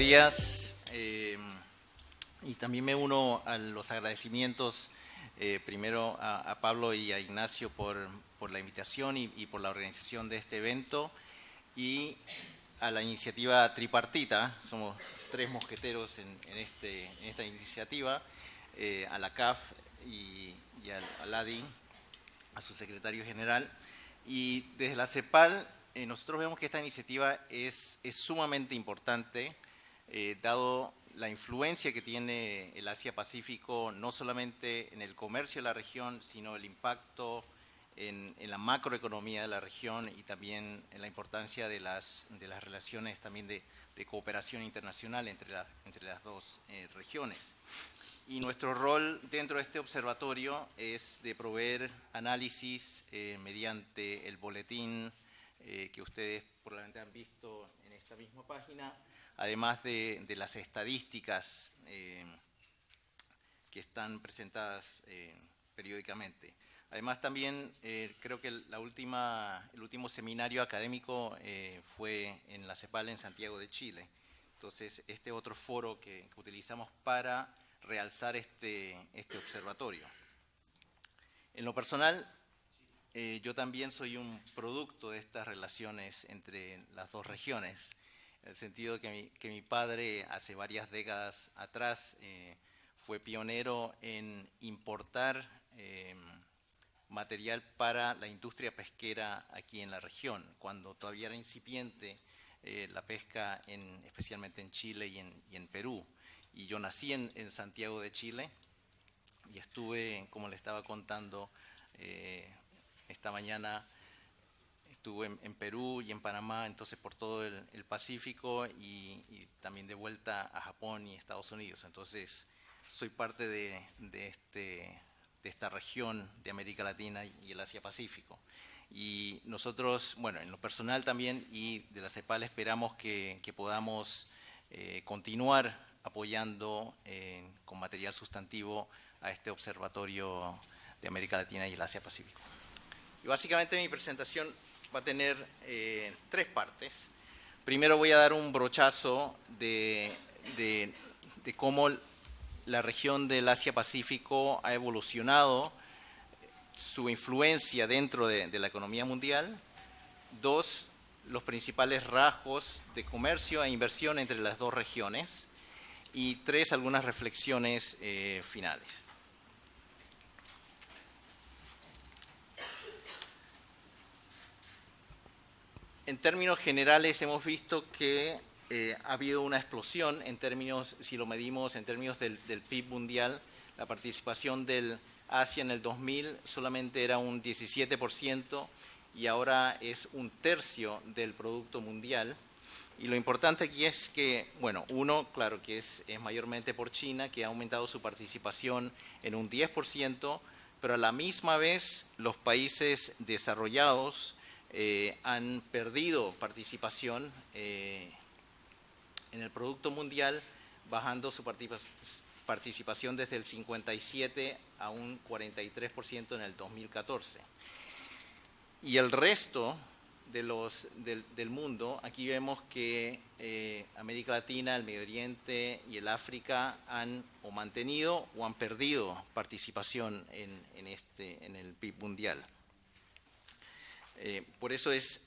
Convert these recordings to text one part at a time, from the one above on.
días. Y también me uno a los agradecimientos primero a Pablo y a Ignacio por la invitación y por la organización de este evento, y a la iniciativa tripartita. Somos tres mosqueteros en esta iniciativa, a la CAF y al ADI, a su secretario general. Y desde la CEPAL nosotros vemos que esta iniciativa es sumamente importante, dado la influencia que tiene el Asia-Pacífico, no solamente en el comercio de la región, sino el impacto en la macroeconomía de la región y también en la importancia de las relaciones también de cooperación internacional entre las dos regiones. Y nuestro rol dentro de este observatorio es de proveer análisis mediante el boletín que ustedes probablemente han visto en esta misma página, además de las estadísticas que están presentadas periódicamente. Además también creo que el último seminario académico fue en la CEPAL en Santiago de Chile. Entonces, este otro foro que utilizamos para realzar este observatorio. En lo personal, yo también soy un producto de estas relaciones entre las dos regiones, en el sentido que mi padre hace varias décadas atrás fue pionero en importar material para la industria pesquera aquí en la región, cuando todavía era incipiente la pesca, especialmente en Chile y en Perú. Y yo nací en Santiago de Chile y estuve, como le estaba contando esta mañana, estuve en Perú y en Panamá, entonces por todo el Pacífico y también de vuelta a Japón y Estados Unidos. Entonces soy parte de esta región de América Latina y el Asia-Pacífico. Y nosotros, bueno, en lo personal también y de la CEPAL esperamos que podamos continuar apoyando con material sustantivo a este observatorio de América Latina y el Asia-Pacífico. Y básicamente mi presentación va a tener tres partes. Primero voy a dar un brochazo de cómo la región del Asia-Pacífico ha evolucionado su influencia dentro de la economía mundial. Dos, los principales rasgos de comercio e inversión entre las dos regiones. Y tres, algunas reflexiones finales. En términos generales hemos visto que ha habido una explosión en términos, si lo medimos en términos del PIB mundial. La participación del Asia en el 2000 solamente era un 17% y ahora es un tercio del producto mundial. Y lo importante aquí es que, bueno, claro que es mayormente por China, que ha aumentado su participación en un 10%, pero a la misma vez los países desarrollados han perdido participación en el producto mundial, bajando su participación desde el 57% a un 43% en el 2014. Y el resto del mundo, aquí vemos que América Latina, el Medio Oriente y el África han o mantenido o han perdido participación en el PIB mundial. Por eso es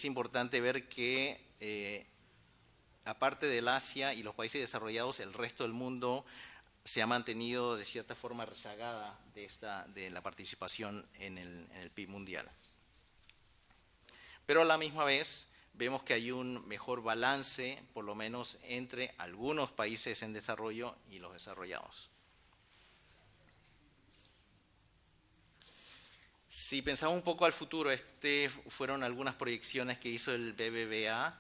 importante ver que aparte del Asia y los países desarrollados, el resto del mundo se ha mantenido de cierta forma rezagada de la participación en el PIB mundial. Pero a la misma vez vemos que hay un mejor balance, por lo menos entre algunos países en desarrollo y los desarrollados. Si pensamos un poco al futuro, fueron algunas proyecciones que hizo el BBVA.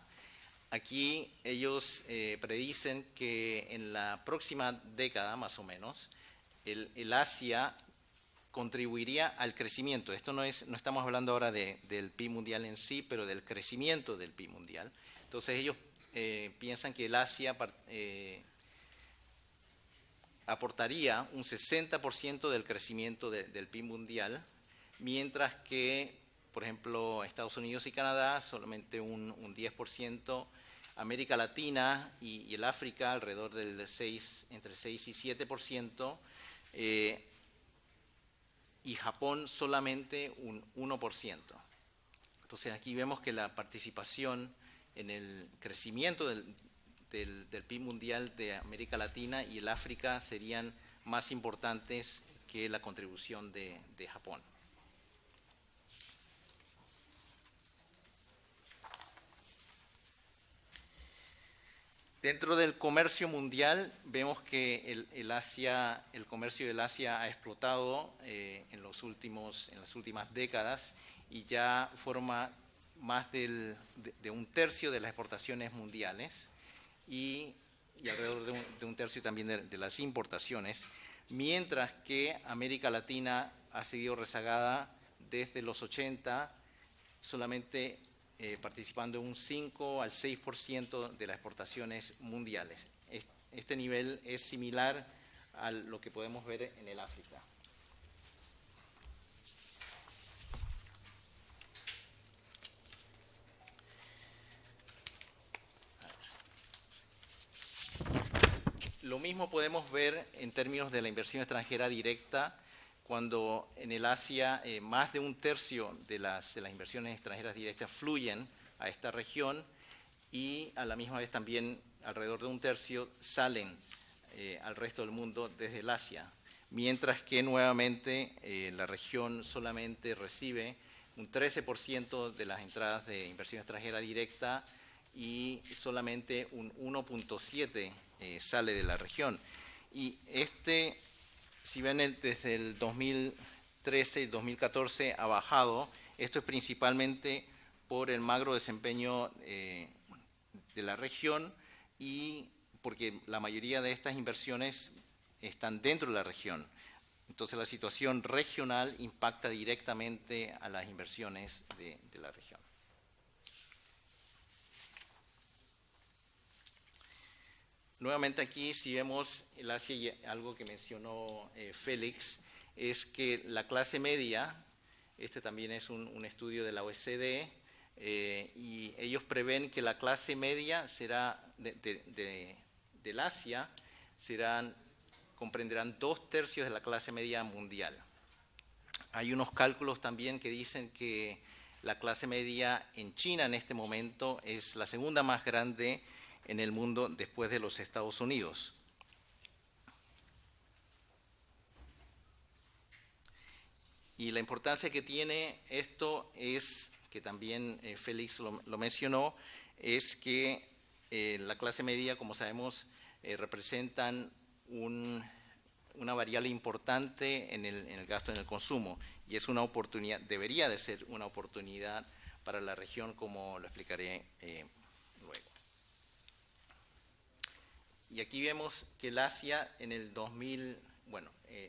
Aquí ellos predicen que en la próxima década, más o menos, el Asia contribuiría al crecimiento. Esto no estamos hablando ahora del PIB mundial en sí, pero del crecimiento del PIB mundial. Entonces ellos piensan que el Asia aportaría un 60% del crecimiento del PIB mundial, mientras que, por ejemplo, Estados Unidos y Canadá solamente un 10%, América Latina y el África alrededor del entre 6 y 7%, y Japón solamente un 1%. Entonces aquí vemos que la participación en el crecimiento del PIB mundial de América Latina y el África serían más importantes que la contribución de Japón. Dentro del comercio mundial vemos que el comercio del Asia ha explotado en las últimas décadas y ya forma más de un tercio de las exportaciones mundiales y alrededor de un tercio también de las importaciones, mientras que América Latina ha seguido rezagada desde los 80, solamente participando en un 5 al 6% de las exportaciones mundiales. Este nivel es similar a lo que podemos ver en el África. Lo mismo podemos ver en términos de la inversión extranjera directa, cuando en el Asia más de un tercio de las inversiones extranjeras directas fluyen a esta región y a la misma vez también alrededor de un tercio salen al resto del mundo desde el Asia, mientras que nuevamente la región solamente recibe un 13% de las entradas de inversión extranjera directa y solamente un 1.7% sale de la región. Y si ven desde el 2013 y 2014 ha bajado, esto es principalmente por el magro desempeño de la región y porque la mayoría de estas inversiones están dentro de la región. Entonces la situación regional impacta directamente a las inversiones de la región. Nuevamente aquí, si vemos el Asia, y algo que mencionó Félix, es que la clase media, este también es un estudio de la OECD, y ellos prevén que la clase media será del Asia comprenderán 2/3 de la clase media mundial. Hay unos cálculos también que dicen que la clase media en China en este momento es la segunda más grande en el mundo después de los Estados Unidos. Y la importancia que tiene esto es, que también Félix lo mencionó, es que la clase media, como sabemos, representan una variable importante en el gasto en el consumo y es una oportunidad, debería de ser una oportunidad para la región, como lo explicaré luego. Y aquí vemos que el Asia en el 2000,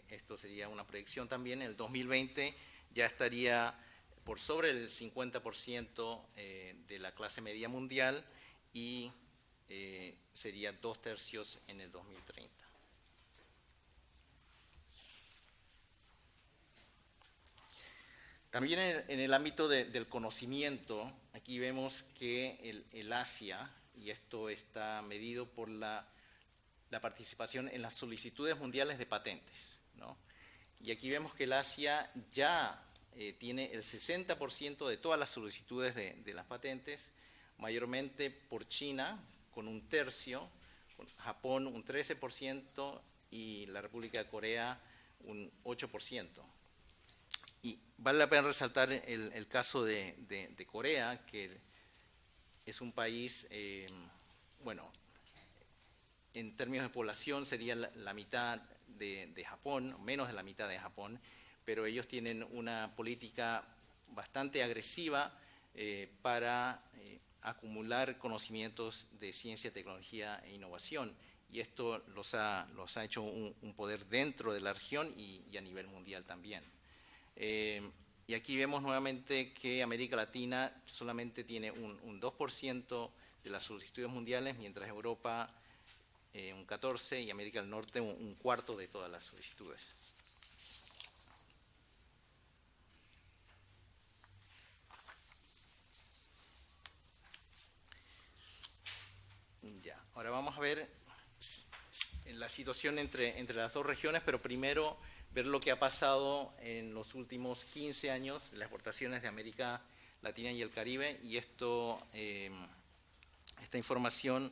esto sería una proyección también, en el 2020 ya estaría por sobre el 50% de la clase media mundial y sería 2/3 en el 2030. También en el ámbito del conocimiento, aquí vemos que el Asia, y esto está medido por la participación en las solicitudes mundiales de patentes, ¿no? Y aquí vemos que el Asia ya tiene el 60% de todas las solicitudes de las patentes, mayormente por China, con un tercio, con Japón un 13% y la República de Corea un 8%. Y vale la pena resaltar el caso de Corea, que es un país, en términos de población sería la mitad de Japón, menos de la mitad de Japón, pero ellos tienen una política bastante agresiva para acumular conocimientos de ciencia, tecnología e innovación, y esto los ha hecho un poder dentro de la región y a nivel mundial también. Y aquí vemos nuevamente que América Latina solamente tiene un 2% de las solicitudes mundiales, mientras Europa un 14% y América del Norte un cuarto de todas las solicitudes. Ahora vamos a ver la situación entre las dos regiones, pero primero ver lo que ha pasado en los últimos 15 años, las exportaciones de América Latina y el Caribe, y esta información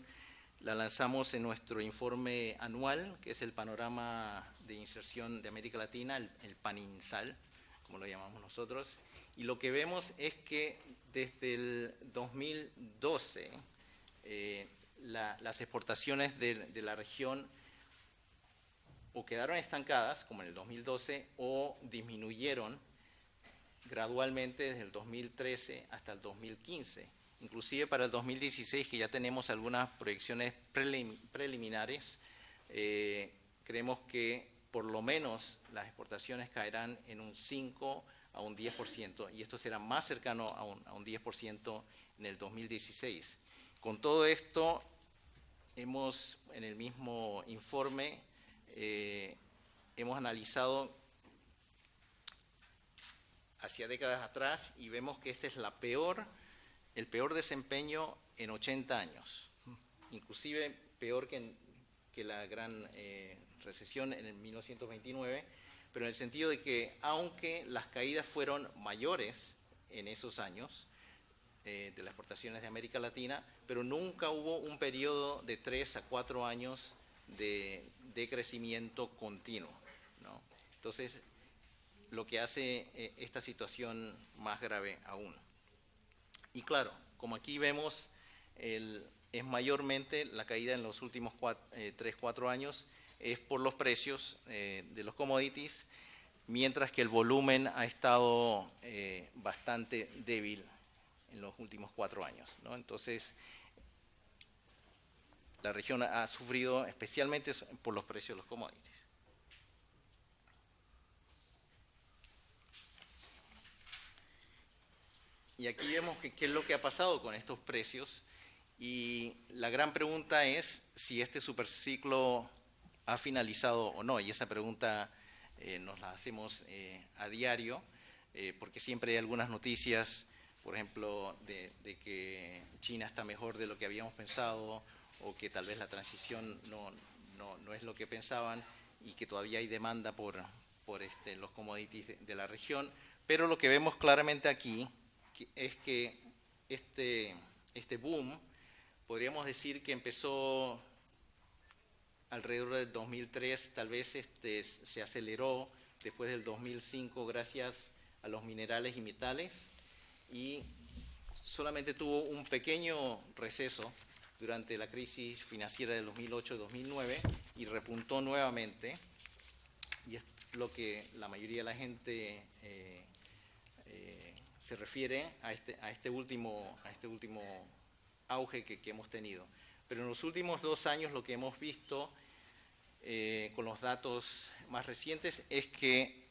la lanzamos en nuestro informe anual, que es el Panorama de Inserción de América Latina, el PANINSAL, como lo llamamos nosotros, y lo que vemos es que desde el 2012 las exportaciones de la región o quedaron estancadas, como en el 2012, o disminuyeron gradualmente desde el 2013 hasta el 2015. Inclusive para el 2016, que ya tenemos algunas proyecciones preliminares, creemos que por lo menos las exportaciones caerán en un 5 a un 10%, y esto será más cercano a un 10% en el 2016. Con todo esto, en el mismo informe, hemos analizado hacia décadas atrás y vemos que este es el peor desempeño en 80 años, inclusive peor que la gran recesión en el 1929, pero en el sentido de que aunque las caídas fueron mayores en esos años de las exportaciones de América Latina, pero nunca hubo un periodo de 3 a 4 años de crecimiento continuo, ¿no? Entonces, lo que hace esta situación más grave aún. Y claro, como aquí vemos, es mayormente la caída en los últimos 3-4 años es por los precios de los commodities, mientras que el volumen ha estado bastante débil en los últimos 4 años, ¿no? Entonces, la región ha sufrido especialmente por los precios de los commodities. Y aquí vemos qué es lo que ha pasado con estos precios, y la gran pregunta es si este superciclo ha finalizado o no, y esa pregunta nos la hacemos a diario, porque siempre hay algunas noticias, por ejemplo, de que China está mejor de lo que habíamos pensado, o que tal vez la transición no es lo que pensaban, y que todavía hay demanda por los commodities de la región. Pero lo que vemos claramente aquí es que este boom, podríamos decir que empezó alrededor del 2003, tal vez se aceleró después del 2005 gracias a los minerales y metales, y solamente tuvo un pequeño receso durante la crisis financiera del 2008-2009 y repuntó nuevamente, y es lo que la mayoría de la gente se refiere a este último auge que hemos tenido. Pero en los últimos 2 años lo que hemos visto con los datos más recientes es que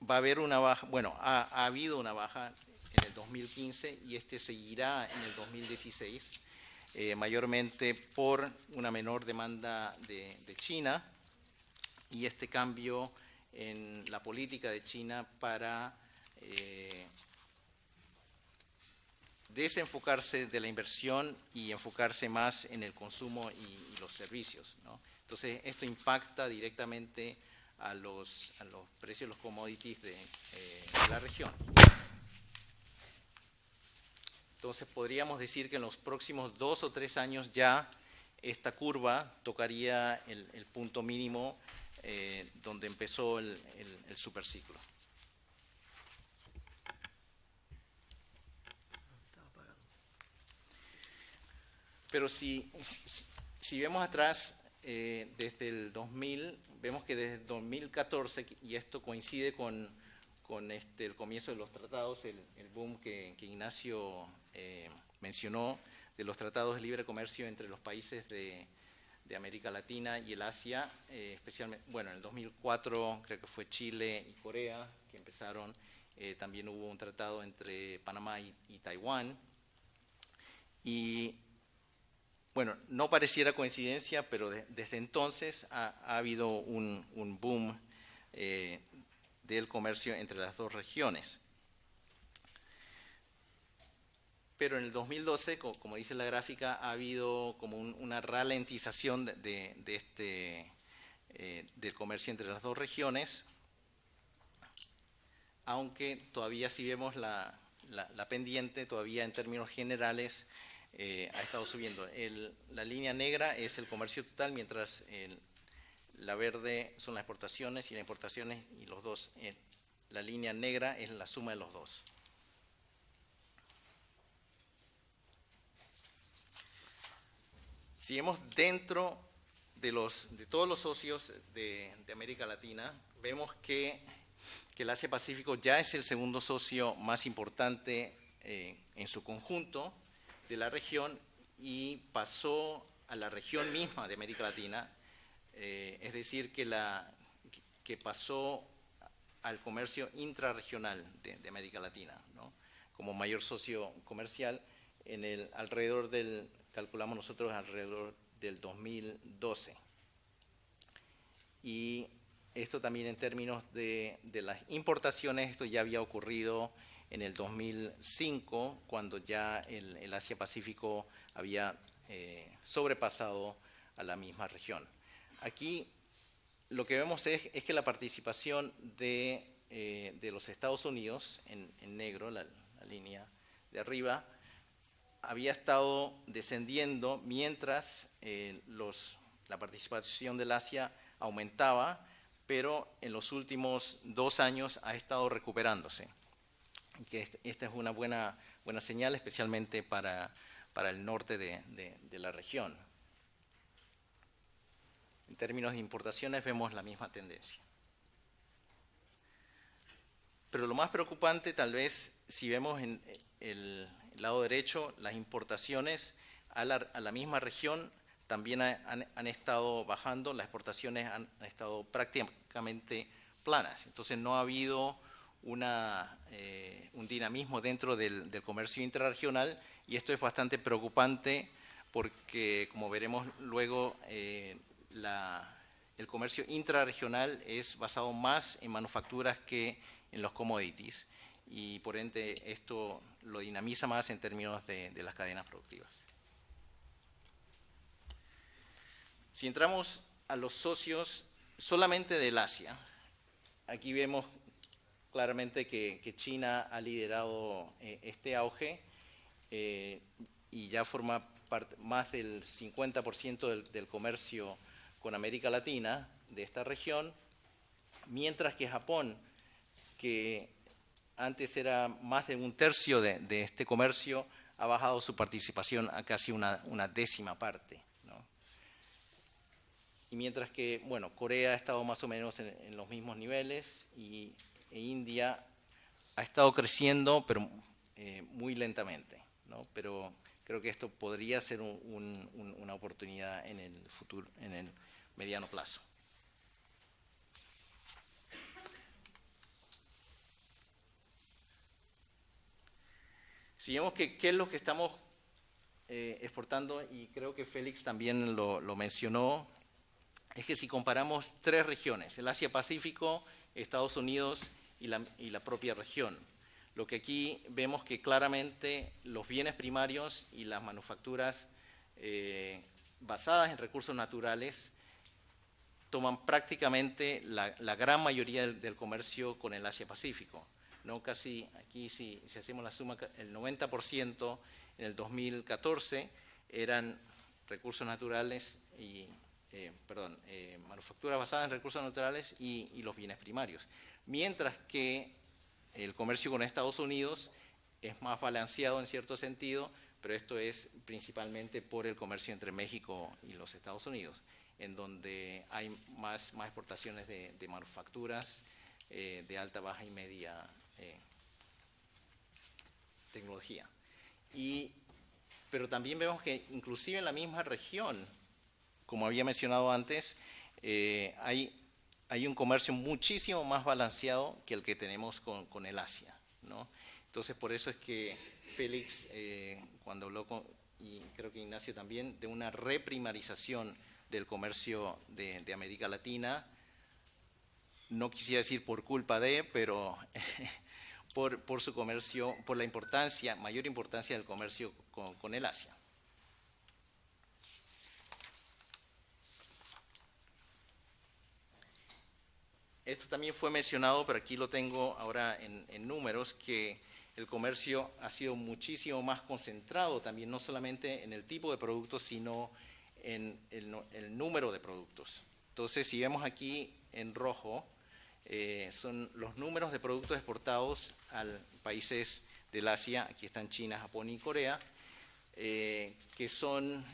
va a haber una baja, bueno, ha habido una baja en el 2015 y seguirá en el 2016, mayormente por una menor demanda de China y este cambio en la política de China para desenfocarse de la inversión y enfocarse más en el consumo y los servicios, ¿no? Entonces, esto impacta directamente a los precios de los commodities de la región. Entonces, podríamos decir que en los próximos 2 o 3 años ya esta curva tocaría el punto mínimo donde empezó el superciclo. Pero si vemos atrás, desde el 2000, vemos que desde el 2014, y esto coincide con el comienzo de los tratados, el boom que Ignacio mencionó, de los tratados de libre comercio entre los países de América Latina y el Asia, especialmente, bueno, en el 2004 creo que fue Chile y Corea que empezaron, también hubo un tratado entre Panamá y Taiwán, y bueno, no pareciera coincidencia, pero desde entonces ha habido un boom del comercio entre las dos regiones. pero en el 2012, como dice la gráfica, ha habido como una ralentización del comercio entre las dos regiones, aunque todavía si vemos la pendiente, todavía en términos generales ha estado subiendo. La línea negra es el comercio total, mientras la verde son las exportaciones y las importaciones, y los dos, la línea negra es la suma de los dos. Si vemos dentro de todos los socios de América Latina, vemos que el Asia-Pacífico ya es el segundo socio más importante en su conjunto de la región y pasó a la región misma de América Latina, es decir, que pasó al comercio intrarregional de América Latina, ¿no? Como mayor socio comercial calculamos nosotros alrededor del 2012. Y esto también en términos de las importaciones, esto ya había ocurrido en el 2005, cuando ya el Asia-Pacífico había sobrepasado a la misma región. Aquí lo que vemos es que la participación de los Estados Unidos, en negro, la línea de arriba, había estado descendiendo mientras la participación del Asia aumentaba, pero en los últimos 2 años ha estado recuperándose. Y que esta es una buena señal, especialmente para el norte de la región. En términos de importaciones vemos la misma tendencia. Pero lo más preocupante, tal vez, si vemos en el lado derecho, las importaciones a la misma región también han estado bajando, las exportaciones han estado prácticamente planas. Entonces no ha habido un dinamismo dentro del comercio intrarregional, y esto es bastante preocupante porque, como veremos luego, el comercio intrarregional es basado más en manufacturas que en los commodities, y por ende esto lo dinamiza más en términos de las cadenas productivas. Si entramos a los socios solamente del Asia, aquí vemos claramente que China ha liderado este auge y ya forma más del 50% del comercio con América Latina de esta región, mientras que Japón, que antes era más de 1/3 de este comercio, ha bajado su participación a casi una 10ª parte, ¿no? Y mientras que, bueno, Corea ha estado más o menos en los mismos niveles, e India ha estado creciendo, pero muy lentamente, ¿no? Pero creo que esto podría ser una oportunidad en el futuro, en el mediano plazo. Si vemos qué es lo que estamos exportando, y creo que Félix también lo mencionó, es que si comparamos 3 regiones, el Asia-Pacífico, Estados Unidos y la propia región, lo que aquí vemos que claramente los bienes primarios y las manufacturas basadas en recursos naturales toman prácticamente la gran mayoría del comercio con el Asia-Pacífico, ¿no? Casi aquí, si hacemos la suma, el 90% en el 2014 eran recursos naturales manufacturas basadas en recursos naturales y los bienes primarios. Mientras que el comercio con Estados Unidos es más balanceado en cierto sentido, pero esto es principalmente por el comercio entre México y los Estados Unidos, en donde hay más exportaciones de manufacturas de alta, baja y media tecnología. Pero también vemos que inclusive en la misma región, como había mencionado antes, hay un comercio muchísimo más balanceado que el que tenemos con el Asia, ¿no? Entonces, por eso es que Félix, cuando habló y creo que Ignacio también, de una reprimarización del comercio de América Latina, no quisiera decir por culpa de, pero por su comercio, por la mayor importancia del comercio con el Asia. Esto también fue mencionado, pero aquí lo tengo ahora en números, que el comercio ha sido muchísimo más concentrado también, no solamente en el tipo de productos, sino en el número de productos. Entonces, si vemos aquí en rojo, son los números de productos exportados a países del Asia. Aquí están China, Japón y Corea, que son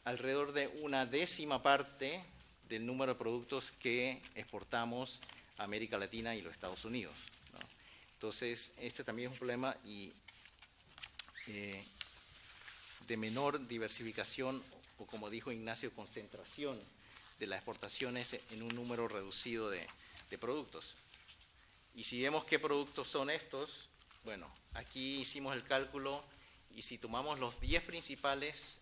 alrededor de una décima parte del número de productos que exportamos a América Latina y los Estados Unidos, ¿no? Entonces, este también es un problema de menor diversificación, o como dijo Ignacio, concentración de las exportaciones en un número reducido de productos. Y si vemos qué productos son estos, bueno, aquí hicimos el cálculo, y si tomamos las 10 principales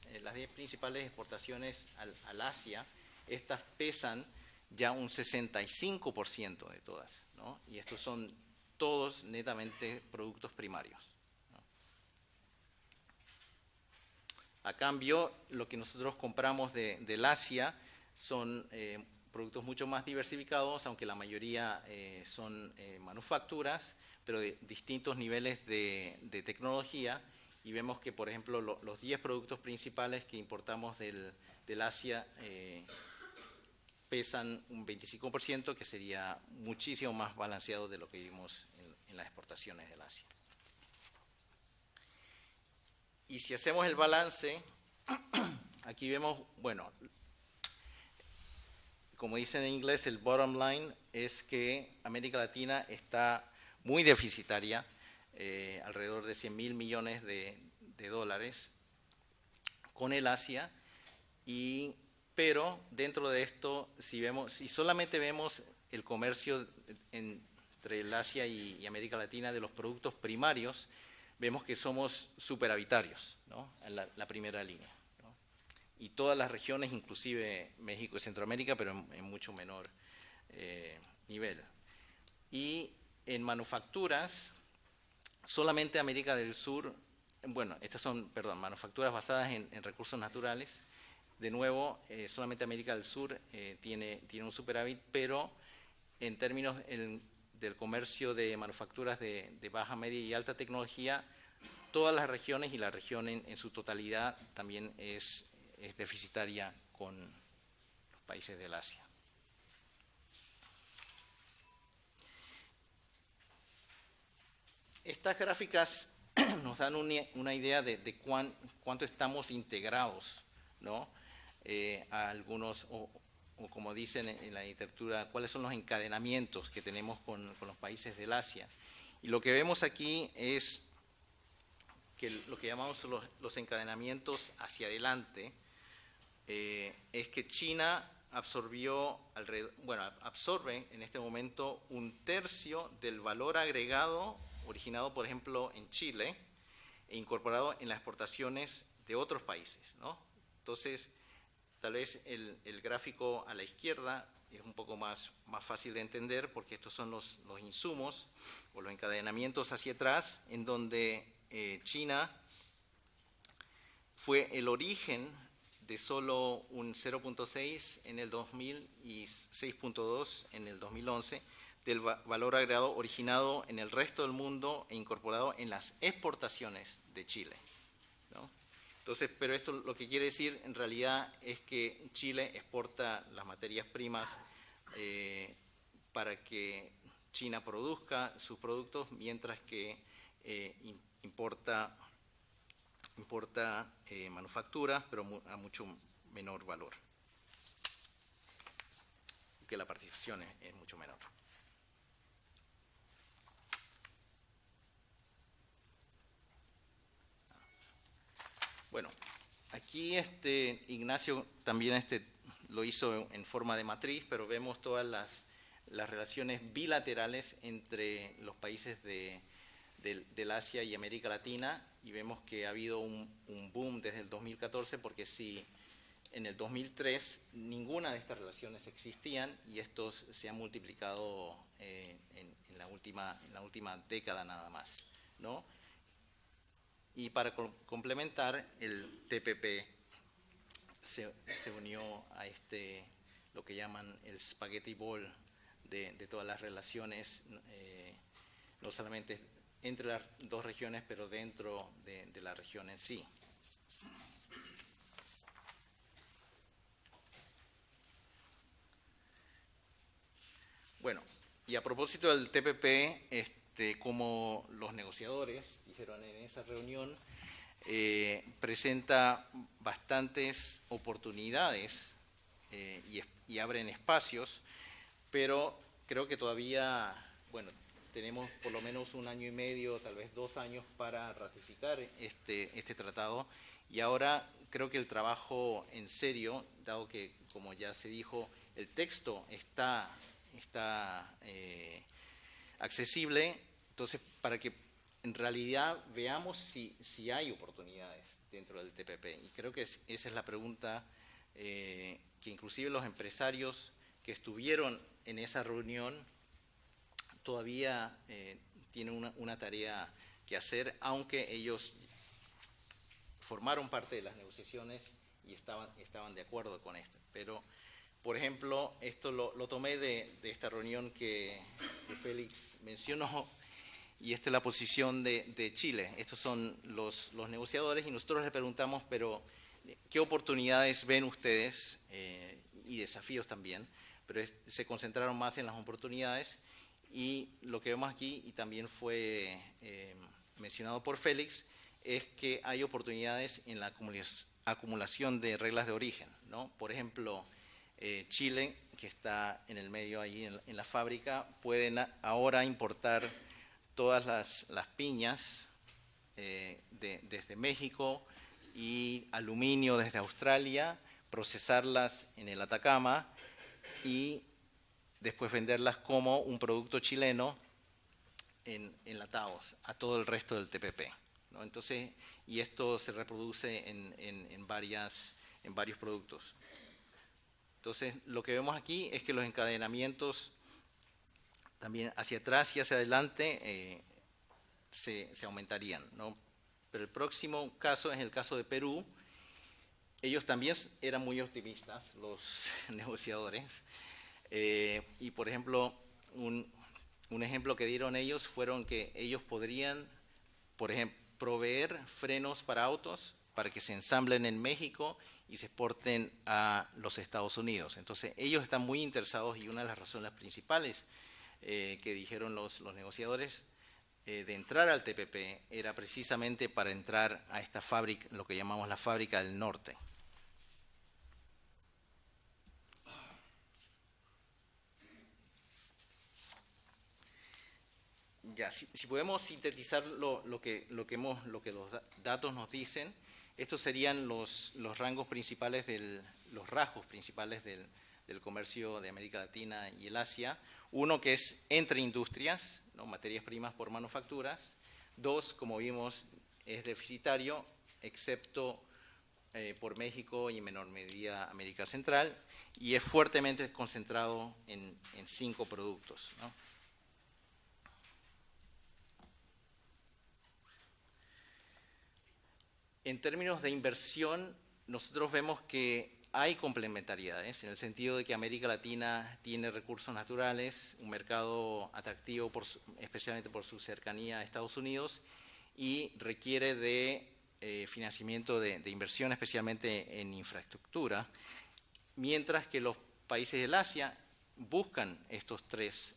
exportaciones al Asia, estas pesan ya un 65% de todas, ¿no? Y estos son todos netamente productos primarios, ¿no? A cambio, lo que nosotros compramos del Asia son productos mucho más diversificados, aunque la mayoría son manufacturas, pero de distintos niveles de tecnología. Y vemos que, por ejemplo, los 10 productos principales que importamos del Asia pesan un 25%, que sería muchísimo más balanceado de lo que vimos en las exportaciones del Asia. Y si hacemos el balance, aquí vemos, bueno, como dicen en inglés, el bottom line es que América Latina está muy deficitaria, alrededor de 100.000 millones de dólares con el Asia, pero dentro de esto, si solamente vemos el comercio entre el Asia y América Latina de los productos primarios, vemos que somos superavitarios, ¿no? En la primera línea, ¿no? Y todas las regiones, inclusive México y Centroamérica, pero en mucho menor nivel. Y en manufacturas, solamente América del Sur, bueno, estas son, manufacturas basadas en recursos naturales. De nuevo, solamente América del Sur tiene un superávit, pero en términos del comercio de manufacturas de baja, media y alta tecnología, todas las regiones y la región en su totalidad también es deficitaria con los países del Asia. Estas gráficas nos dan una idea de cuánto estamos integrados, ¿no? A algunos, o como dicen en la literatura, cuáles son los encadenamientos que tenemos con los países del Asia. Y lo que vemos aquí es que lo que llamamos los encadenamientos hacia adelante, es que China absorbe en este momento un tercio del valor agregado originado, por ejemplo, en Chile, e incorporado en las exportaciones de otros países, ¿no? Entonces, tal vez el gráfico a la izquierda es un poco más fácil de entender, porque estos son los insumos o los encadenamientos hacia atrás, en donde China fue el origen de solo un 0.6 en el 2000 y 6.2 en el 2011, del valor agregado originado en el resto del mundo e incorporado en las exportaciones de Chile, ¿no? Entonces, pero esto lo que quiere decir en realidad es que Chile exporta las materias primas para que China produzca sus productos, mientras que importa manufacturas, pero a mucho menor valor, que la participación es mucho menor. Bueno, aquí Ignacio también lo hizo en forma de matriz, pero vemos todas las relaciones bilaterales entre los países del Asia y América Latina, y vemos que ha habido un boom desde el 2014, porque si en el 2003 ninguna de estas relaciones existían, y estos se han multiplicado en en la última década nada más, ¿no? Y para complementar, el TPP se unió a lo que llaman el spaghetti ball de todas las relaciones, no solamente entre las dos regiones, pero dentro de la región en sí. Bueno, y a propósito del TPP, como los negociadores dijeron en esa reunión, presenta bastantes oportunidades y abren espacios, pero creo que todavía, bueno, tenemos por lo menos 1 año y medio, tal vez 2 años para ratificar este tratado, y ahora creo que el trabajo en serio, dado que, como ya se dijo, el texto está accesible, entonces para que en realidad veamos si hay oportunidades dentro del TPP. Y creo que esa es la pregunta que inclusive los empresarios que estuvieron en esa reunión todavía tienen una tarea que hacer, aunque ellos formaron parte de las negociaciones y estaban de acuerdo con esto. Pero, por ejemplo, esto lo tomé de esta reunión que Félix mencionó, y esta es la posición de Chile. Estos son los negociadores, y nosotros les preguntamos, pero ¿qué oportunidades ven ustedes? Y desafíos también, pero se concentraron más en las oportunidades, y lo que vemos aquí, y también fue mencionado por Félix, es que hay oportunidades en la acumulación de reglas de origen, ¿no? Por ejemplo, Chile, que está en el medio ahí en la fábrica, pueden ahora importar todas las piñas desde México y aluminio desde Australia, procesarlas en el Atacama y después venderlas como un producto chileno enlatados a todo el resto del TPP, ¿no? Entonces, y esto se reproduce en varios productos. Entonces, lo que vemos aquí es que los encadenamientos también hacia atrás y hacia adelante se aumentarían, ¿no? Pero el próximo caso es el caso de Perú. Ellos también eran muy optimistas, los negociadores, y por ejemplo, un ejemplo que dieron ellos fueron que ellos podrían, por ejemplo, proveer frenos para autos para que se ensamblen en México y se exporten a los Estados Unidos. Entonces, ellos están muy interesados, y una de las razones principales que dijeron los negociadores de entrar al TPP era precisamente para entrar a esta fábrica, lo que llamamos la fábrica del norte. Ya, si podemos sintetizar lo que los datos nos dicen, estos serían los rasgos principales del comercio de América Latina y el Asia. Uno, que es entre industrias, ¿no? Materias primas por manufacturas. 2, como vimos, es deficitario, excepto por México y en menor medida América Central, y es fuertemente concentrado en 5 productos, ¿no? En términos de inversión, nosotros vemos que hay complementariedades, en el sentido de que América Latina tiene recursos naturales, un mercado atractivo especialmente por su cercanía a Estados Unidos, y requiere de financiamiento de inversión, especialmente en infraestructura, mientras que los países del Asia buscan estos tres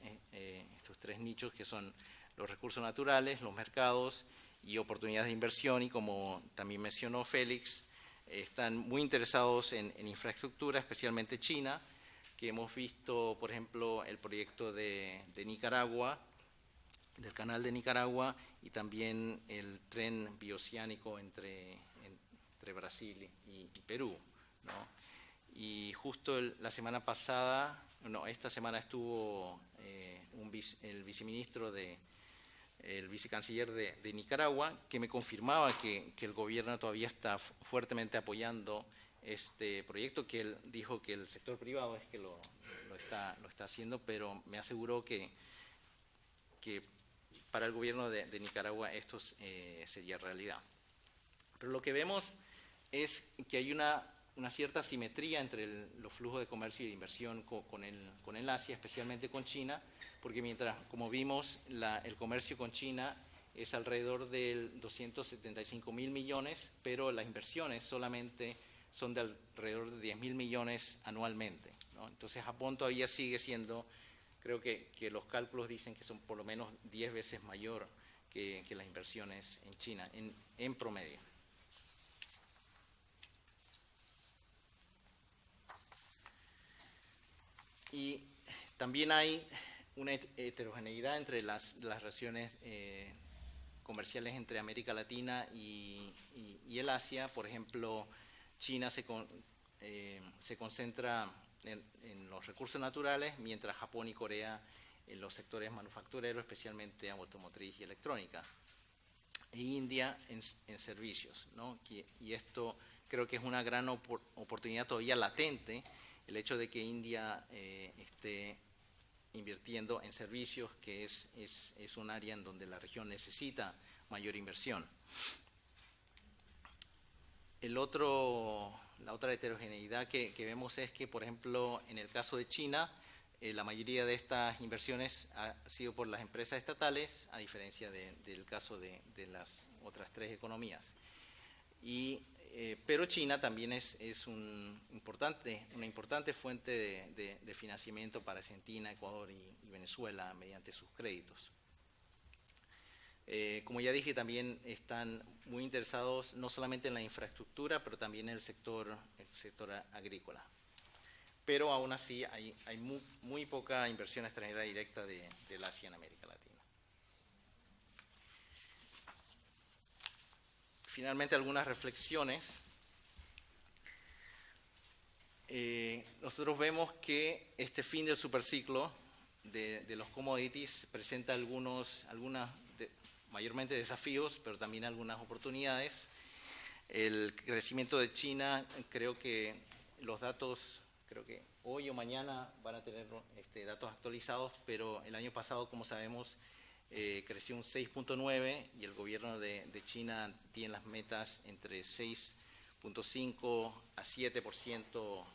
nichos, que son los recursos naturales, los mercados y oportunidades de inversión, y como también mencionó Félix, están muy interesados en infraestructura, especialmente China, que hemos visto, por ejemplo, el proyecto de Nicaragua, del canal de Nicaragua, y también el tren bioceánico entre Brasil y Perú, ¿no? Y justo la semana pasada, esta semana estuvo el viceministro el vicecanciller de Nicaragua, que me confirmaba que el gobierno todavía está fuertemente apoyando este proyecto, que él dijo que el sector privado es que lo está haciendo, pero me aseguró que que para el gobierno de Nicaragua esto sería realidad. Pero lo que vemos es que hay una cierta simetría entre los flujos de comercio y de inversión con el Asia, especialmente con China, porque mientras, como vimos, el comercio con China es alrededor de 275.000 millones, pero las inversiones solamente son de alrededor de 10.000 millones anualmente, ¿no? Entonces Japón todavía sigue siendo, creo que los cálculos dicen que son por lo menos 10 veces mayor que las inversiones en China, en promedio. Y también hay una heterogeneidad entre las relaciones comerciales entre América Latina y el Asia. Por ejemplo, China se concentra en los recursos naturales, mientras Japón y Corea en los sectores manufactureros, especialmente automotriz y electrónica, e India en servicios, ¿no? Y esto creo que es una gran oportunidad todavía latente, el hecho de que India esté invirtiendo en servicios, que es un área en donde la región necesita mayor inversión. La otra heterogeneidad que vemos es que, por ejemplo, en el caso de China, la mayoría de estas inversiones ha sido por las empresas estatales, a diferencia del caso de las otras tres economías. Pero China también es una importante fuente de financiamiento para Argentina, Ecuador y Venezuela mediante sus créditos. Como ya dije, también están muy interesados no solamente en la infraestructura, pero también en el sector agrícola. Pero aún así hay muy poca inversión extranjera directa del Asia en América Latina. Finalmente, algunas reflexiones. Nosotros vemos que este fin del superciclo de los commodities presenta mayormente desafíos, pero también algunas oportunidades. El crecimiento de China, creo que los datos, creo que hoy o mañana van a tener datos actualizados, pero el año pasado, como sabemos, creció un 6.9 y el gobierno de China tiene las metas entre 6.5 a 7%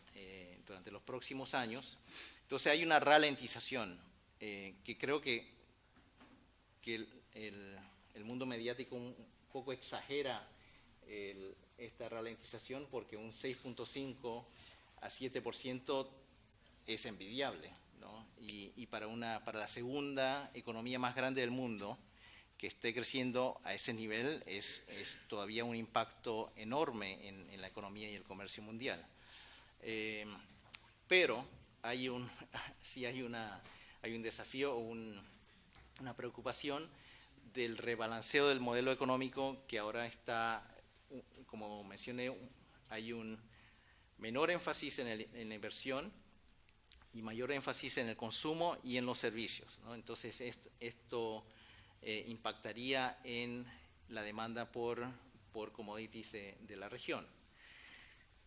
durante los próximos años. Entonces hay una ralentización que creo que el mundo mediático un poco exagera esta ralentización, porque un 6.5 a 7% es envidiable, ¿no? Y para la segunda economía más grande del mundo, que esté creciendo a ese nivel es todavía un impacto enorme en la economía y el comercio mundial. Pero hay un desafío o una preocupación del rebalanceo del modelo económico, que ahora está, como mencioné, hay un menor énfasis en la inversión y mayor énfasis en el consumo y en los servicios, ¿no? Entonces esto impactaría en la demanda por commodities de la región.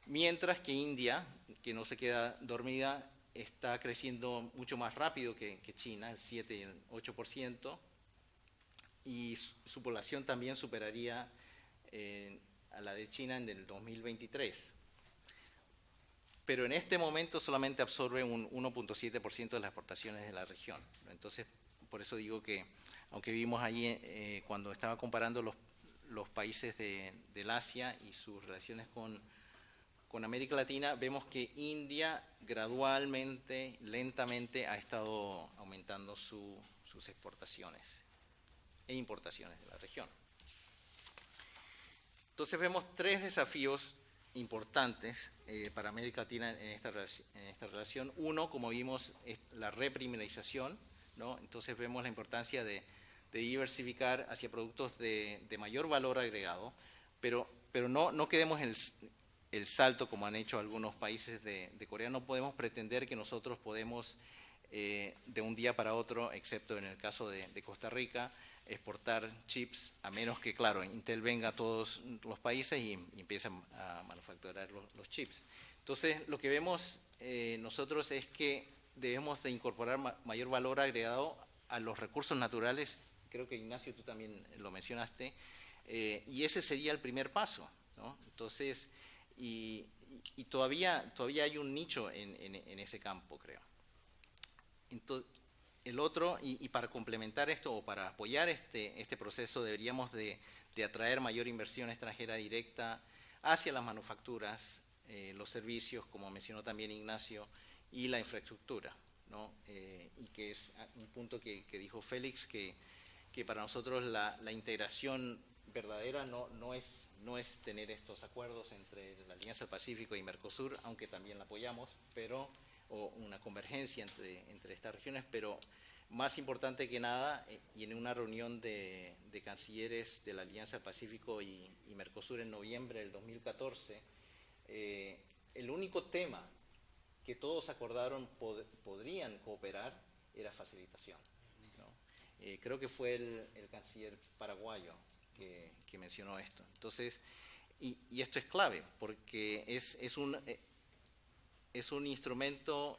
Mientras que India, que no se queda dormida, está creciendo mucho más rápido que China, el 7 y el 8%, y su población también superaría a la de China en el 2023. Pero en este momento solamente absorbe un 1.7% de las exportaciones de la región. Entonces, por eso digo que, aunque vimos allí cuando estaba comparando los países del Asia y sus relaciones con América Latina, vemos que India gradualmente, lentamente, ha estado aumentando sus exportaciones e importaciones de la región. Entonces vemos tres desafíos importantes para América Latina en esta relación. Uno, como vimos, es la reprimarización, ¿no? Entonces vemos la importancia de diversificar hacia productos de mayor valor agregado, pero no quedemos en el salto como han hecho algunos países de Corea. No podemos pretender que nosotros podemos de un día para otro, excepto en el caso de Costa Rica, exportar chips, a menos que, claro, Intel venga a todos los países y empiece a manufacturar los chips. Entonces, lo que vemos nosotros es que debemos de incorporar mayor valor agregado a los recursos naturales, creo que Ignacio tú también lo mencionaste, y ese sería el primer paso, ¿no? Entonces, y todavía hay un nicho en ese campo, creo. Entonces, el otro, y para complementar esto o para apoyar este proceso, deberíamos de atraer mayor inversión extranjera directa hacia las manufacturas, los servicios, como mencionó también Ignacio, y la infraestructura, ¿no? Y que es un punto que dijo Félix, que para nosotros la integración verdadera no es tener estos acuerdos entre la Alianza del Pacífico y Mercosur, aunque también la apoyamos, o una convergencia entre estas regiones, pero más importante que nada, y en una reunión de cancilleres de la Alianza del Pacífico y Mercosur en noviembre del 2014, el único tema que todos acordaron podrían cooperar era facilitación, ¿no? Creo que fue el canciller paraguayo que mencionó esto. Entonces, y esto es clave, porque es un instrumento,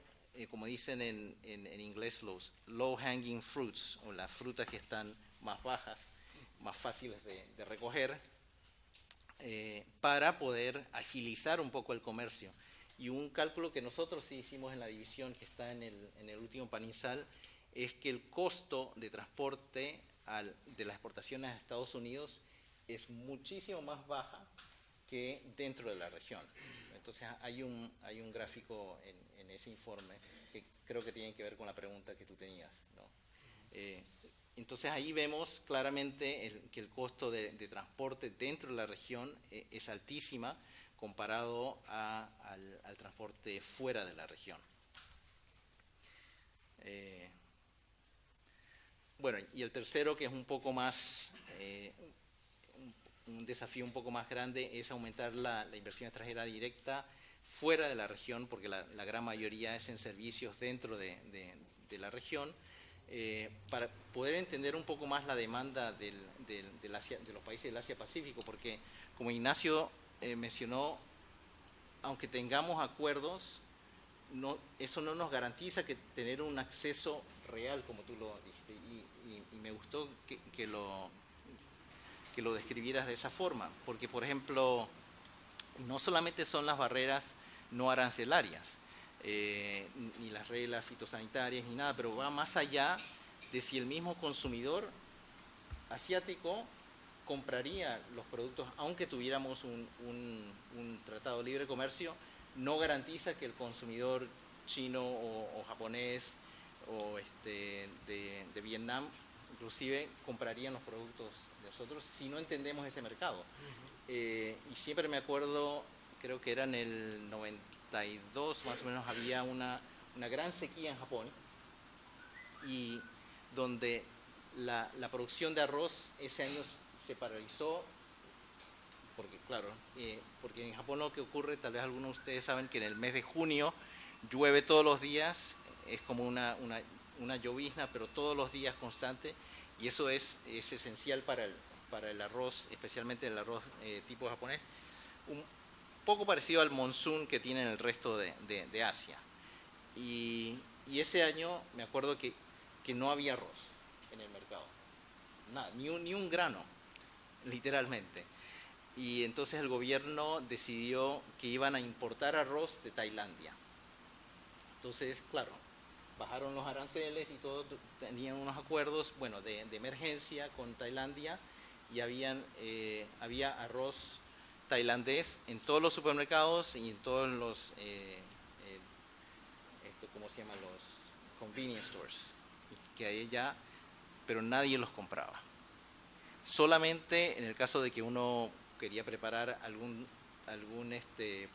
como dicen en inglés, los low-hanging fruits, o las frutas que están más bajas, más fáciles de recoger, para poder agilizar un poco el comercio. Y un cálculo que nosotros sí hicimos en la división que está en el último panizal es que el costo de transporte de las exportaciones a Estados Unidos es muchísimo más baja que dentro de la región. Entonces hay un gráfico en ese informe que creo que tiene que ver con la pregunta que tú tenías, ¿no? Entonces ahí vemos claramente que el costo de transporte dentro de la región es altísima comparado al transporte fuera de la región. Bueno, y el tercero, que es un poco más, un desafío un poco más grande, es aumentar la inversión extranjera directa fuera de la región, porque la gran mayoría es en servicios dentro de la región, para poder entender un poco más la demanda de los países del Asia-Pacífico, porque como Ignacio mencionó, aunque tengamos acuerdos, eso no nos garantiza que tener un acceso real, como tú lo dijiste, y me gustó que lo describieras de esa forma, porque por ejemplo, no solamente son las barreras no arancelarias, ni las reglas fitosanitarias, ni nada, pero va más allá de si el mismo consumidor asiático compraría los productos, aunque tuviéramos un tratado de libre comercio, no garantiza que el consumidor chino o japonés o de Vietnam inclusive comprarían los productos de nosotros si no entendemos ese mercado. Y siempre me acuerdo, creo que era en el 92 más o menos, había una gran sequía en Japón, y donde la producción de arroz ese año se paralizó, porque claro, porque en Japón lo que ocurre, tal vez algunos de ustedes saben que en el mes de junio llueve todos los días, es como una llovizna, pero todos los días constante, y eso es esencial para el arroz, especialmente el arroz tipo japonés, un poco parecido al monzón que tiene en el resto de Asia. Y ese año me acuerdo que no había arroz en el mercado, nada, ni un grano, literalmente. Y entonces el gobierno decidió que iban a importar arroz de Tailandia. Entonces, claro, bajaron los aranceles y todo, tenían unos acuerdos, bueno, de emergencia con Tailandia, y había arroz tailandés en todos los supermercados y en todos los, ¿cómo se llama? Los convenience stores, que hay allá, pero nadie los compraba. Solamente en el caso de que uno quería preparar algún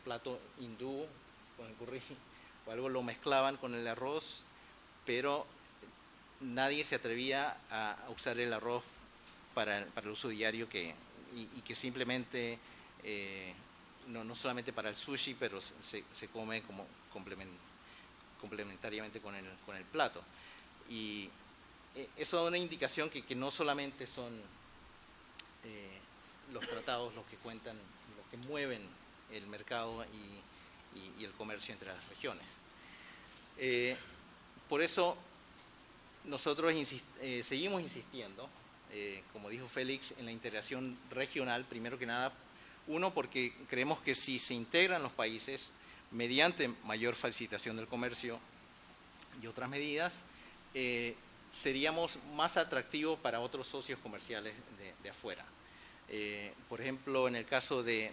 plato hindú con el curry o algo, lo mezclaban con el arroz, pero nadie se atrevía a usar el arroz para el uso diario, y que simplemente, no solamente para el sushi, pero se come como complementariamente con el plato. Y eso da una indicación que no solamente son los tratados los que cuentan, los que mueven el mercado y el comercio entre las regiones. Por eso nosotros seguimos insistiendo, como dijo Félix, en la integración regional, primero que nada, uno, porque creemos que si se integran los países mediante mayor facilitación del comercio y otras medidas, seríamos más atractivos para otros socios comerciales de afuera. Por ejemplo, en el caso de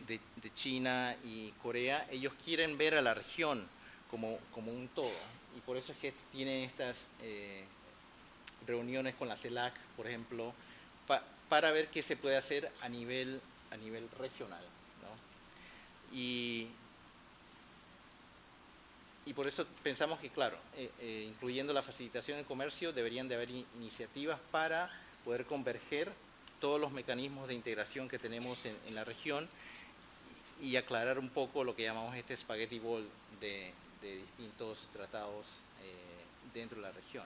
China y Corea, ellos quieren ver a la región como un todo, y por eso es que tienen estas reuniones con la CELAC, por ejemplo, para ver qué se puede hacer a nivel regional, ¿no? Y por eso pensamos que, claro, incluyendo la facilitación del comercio, deberían de haber iniciativas para poder converger todos los mecanismos de integración que tenemos en la región y aclarar un poco lo que llamamos este spaghetti ball de distintos tratados dentro de la región.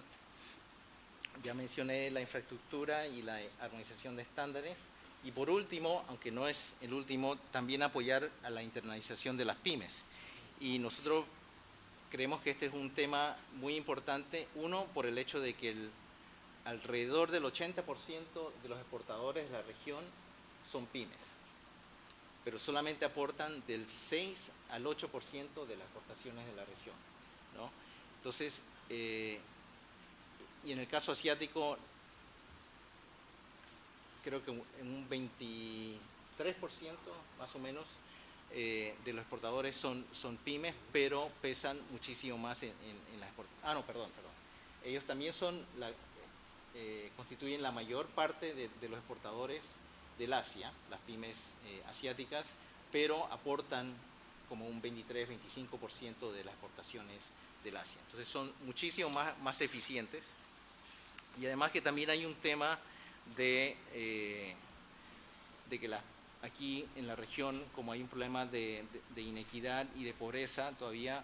Ya mencioné la infraestructura y la armonización de estándares. Y por último, aunque no es el último, también apoyar a la internalización de las pymes. Y nosotros creemos que este es un tema muy importante, uno, por el hecho de que alrededor del 80% de los exportadores de la región son pymes, pero solamente aportan del 6 al 8% de las exportaciones de la región, ¿no? Entonces, y en el caso asiático, creo que en un 23% más o menos de los exportadores son pymes, pero pesan muchísimo más en la exportación. Perdón. Ellos también constituyen la mayor parte de los exportadores del Asia, las pymes asiáticas, pero aportan como un 23-25% de las exportaciones del Asia. Entonces son muchísimo más eficientes. Y además que también hay un tema de que aquí en la región, como hay un problema de inequidad y de pobreza todavía,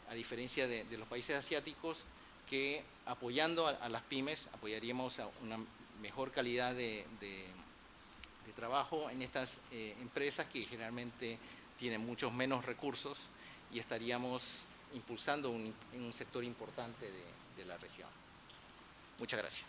a diferencia de los países asiáticos, que apoyando a las pymes apoyaríamos a una mejor calidad de trabajo en estas empresas que generalmente tienen muchos menos recursos, y estaríamos impulsando un sector importante de la región. Muchas gracias.